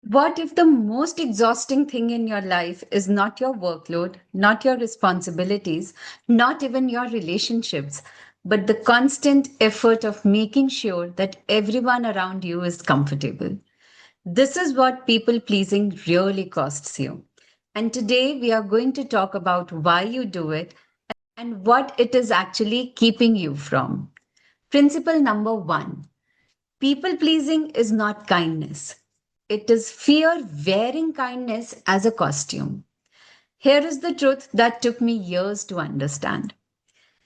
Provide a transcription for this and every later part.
What if the most exhausting thing in your life is not your workload, not your responsibilities, not even your relationships, but the constant effort of making sure that everyone around you is comfortable? This is what people pleasing really costs you. And today we are going to talk about why you do it and what it is actually keeping you from. Principle number one: people pleasing is not kindness, it is fear wearing kindness as a costume. Here is the truth that took me years to understand.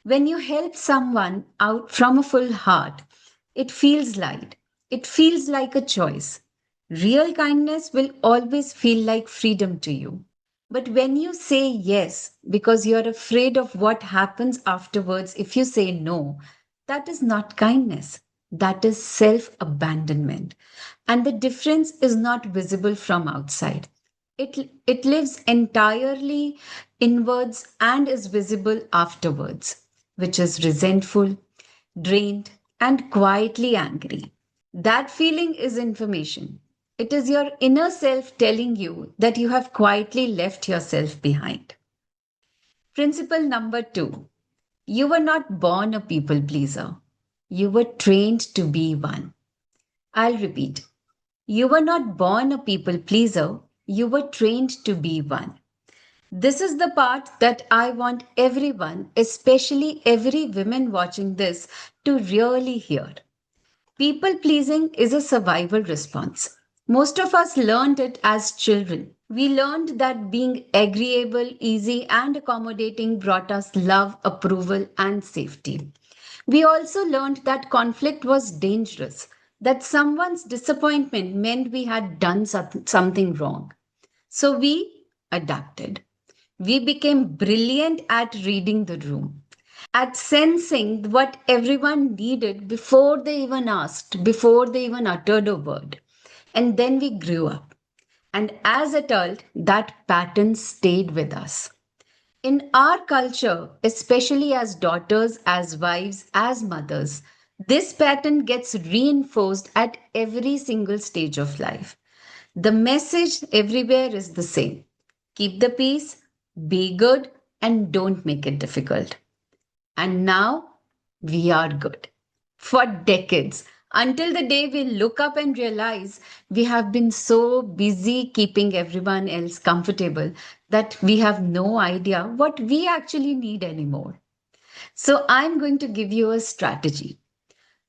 When you help someone out from a full heart, it feels light, it feels like a choice. Real kindness will always feel like freedom to you. But when you say yes because you're afraid of what happens afterwards if you say no, that is not kindness. That is self abandonment. And the difference is not visible from outside. It lives entirely inwards and is visible afterwards, which is resentful, drained, and quietly angry. That feeling is information. It is your inner self telling you that you have quietly left yourself behind. Principle number two: you were not born a people pleaser, you were trained to be one. I'll repeat: you were not born a people pleaser, you were trained to be one. This is the part that I want everyone, especially every woman watching this, to really hear. People pleasing is a survival response. Most of us learned it as children. We learned that being agreeable, easy, and accommodating brought us love, approval, and safety. We also learned that conflict was dangerous, that someone's disappointment meant we had done something wrong. So we adapted. We became brilliant at reading the room, at sensing what everyone needed before they even asked, before they even uttered a word. And then we grew up. And as adult, that pattern stayed with us. In our culture, especially as daughters, as wives, as mothers, this pattern gets reinforced at every single stage of life. The message everywhere is the same: keep the peace, be good, and don't make it difficult. And now we are good. For decades, until the day we look up and realize we have been so busy keeping everyone else comfortable that we have no idea what we actually need anymore. So, I'm going to give you a strategy.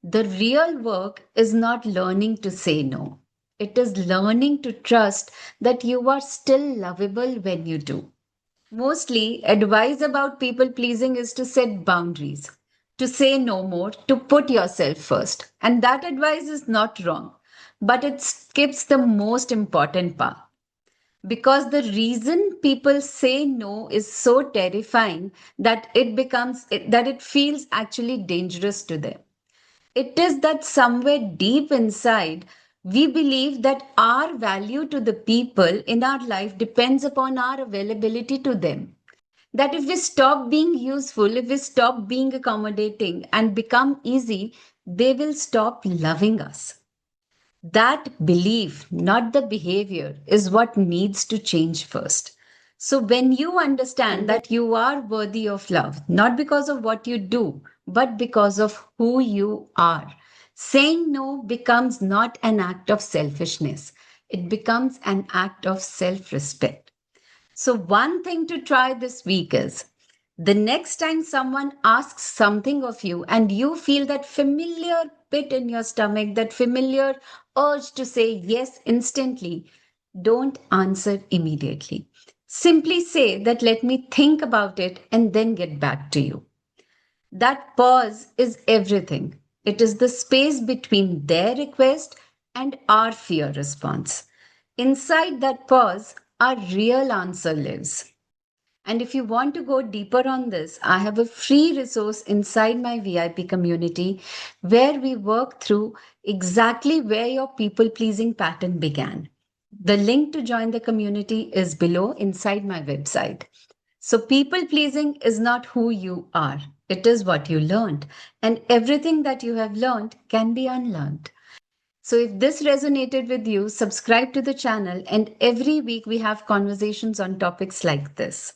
The real work is not learning to say no, it is learning to trust that you are still lovable when you do. Mostly, advice about people pleasing is to set boundaries, to say no more, to put yourself first. And that advice is not wrong, but it skips the most important part. Because the reason people say no is so terrifying that that it feels actually dangerous to them. It is that somewhere deep inside, we believe that our value to the people in our life depends upon our availability to them. That if we stop being useful, if we stop being accommodating and become easy, they will stop loving us. That belief, not the behavior, is what needs to change first. So, when you understand that you are worthy of love, not because of what you do, but because of who you are, saying no becomes not an act of selfishness, it becomes an act of self respect. So, one thing to try this week is the next time someone asks something of you and you feel that familiar pit in your stomach, that familiar urge to say yes instantly, don't answer immediately. Simply say that let me think about it and then get back to you. That pause is everything. It is the space between their request and our fear response. Inside that pause, our real answer lives. And if you want to go deeper on this, I have a free resource inside my VIP community where we work through exactly where your people pleasing pattern began. The link to join the community is below inside my website. So, people pleasing is not who you are, it is what you learned. And everything that you have learned can be unlearned. So if this resonated with you, subscribe to the channel, and every week we have conversations on topics like this.